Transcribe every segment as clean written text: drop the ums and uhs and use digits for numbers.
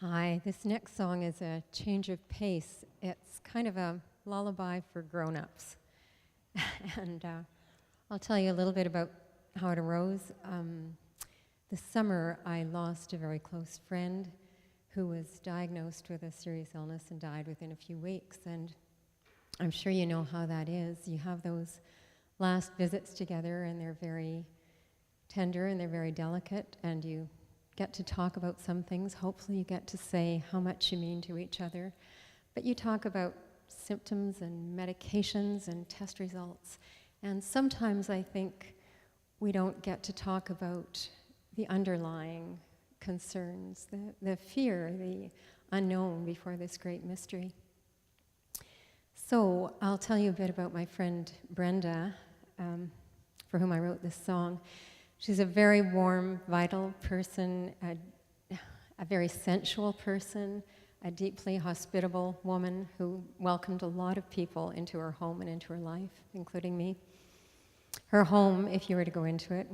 Hi, this next song is a change of pace. It's kind of a lullaby for grown-ups. And I'll tell you a little bit about how it arose. This summer, I lost a very close friend who was diagnosed with a serious illness and died within a few weeks. And I'm sure you know how that is. You have those last visits together, and they're very tender and they're very delicate, and you get to talk about some things. Hopefully you get to say how much you mean to each other. But you talk about symptoms and medications and test results. And sometimes I think we don't get to talk about the underlying concerns, the fear, the unknown before this great mystery. So I'll tell you a bit about my friend Brenda, for whom I wrote this song. She's a very warm, vital person, a very sensual person, a deeply hospitable woman who welcomed a lot of people into her home and into her life, including me. Her home, if you were to go into it,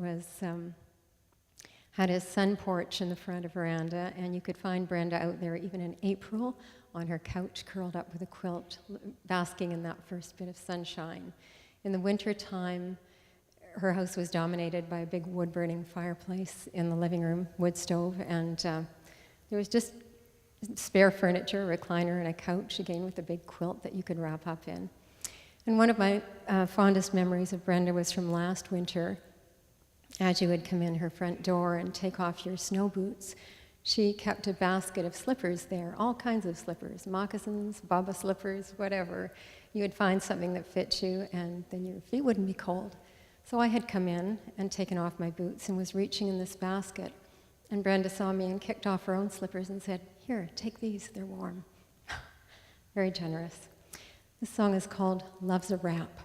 had a sun porch in the front, a veranda, and you could find Brenda out there even in April on her couch, curled up with a quilt, basking in that first bit of sunshine. In the wintertime, her house was dominated by a big wood-burning fireplace in the living room, wood stove, and there was just spare furniture, a recliner, and a couch, again with a big quilt that you could wrap up in. And one of my fondest memories of Brenda was from last winter. As you would come in her front door and take off your snow boots, she kept a basket of slippers there, all kinds of slippers, moccasins, baba slippers, whatever. You would find something that fit you, and then your feet wouldn't be cold. So I had come in and taken off my boots and was reaching in this basket. And Brenda saw me and kicked off her own slippers and said, "Here, take these, they're warm." Very generous. This song is called Love's a Wrap.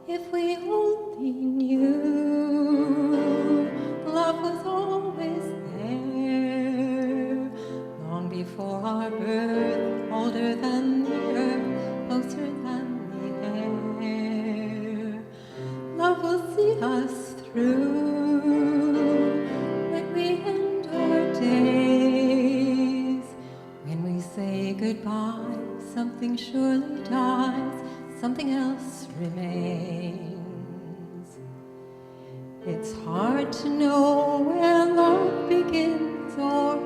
If we only knew love was always there, long before our birth, older than the earth, closer than the air. Love will see us through when we end our days. When we say goodbye, something surely dies, something else remains. It's hard to know where love begins or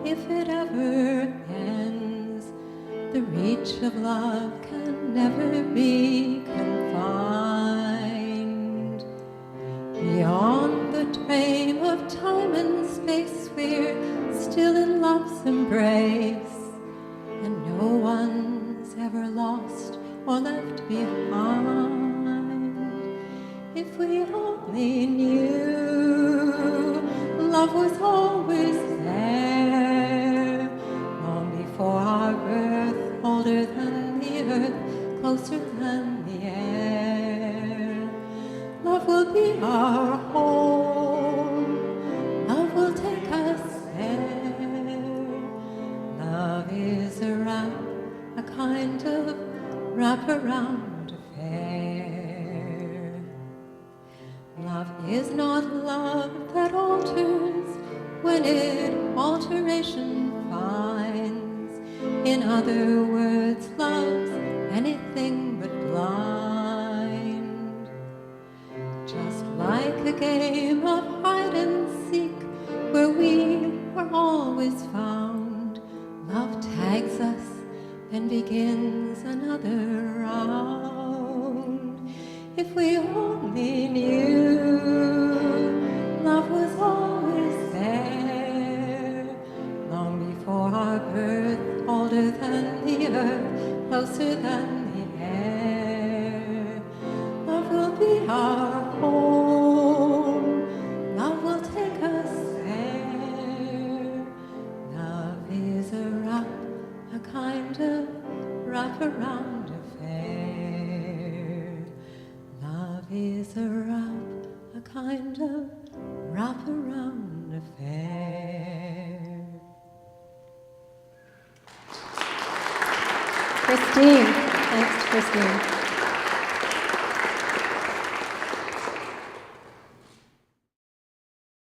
if it ever ends. The reach of love can never be confined. Beyond the frame of time and space, we're still in love's embrace, and no one's ever lost or left behind. If we only knew love was always there, long before our birth, older than the earth, closer than the air. Love will be our home, love will take us there. Love is a wrap, a kind of wrap-around affair. Love is not love that alters when it alteration finds. In other words, love's anything but blind. Just like a game of hide and seek, where we are always found, love tags us, then begins another round. If we only knew love was always there, long before our birth, older than the earth, closer than the air. Love will be our home, love will take us there. Love is a wrap, a kind of wrap-around affair. Love is a wrap, a kind of wrap-around affair. Christine. Thanks, Christine.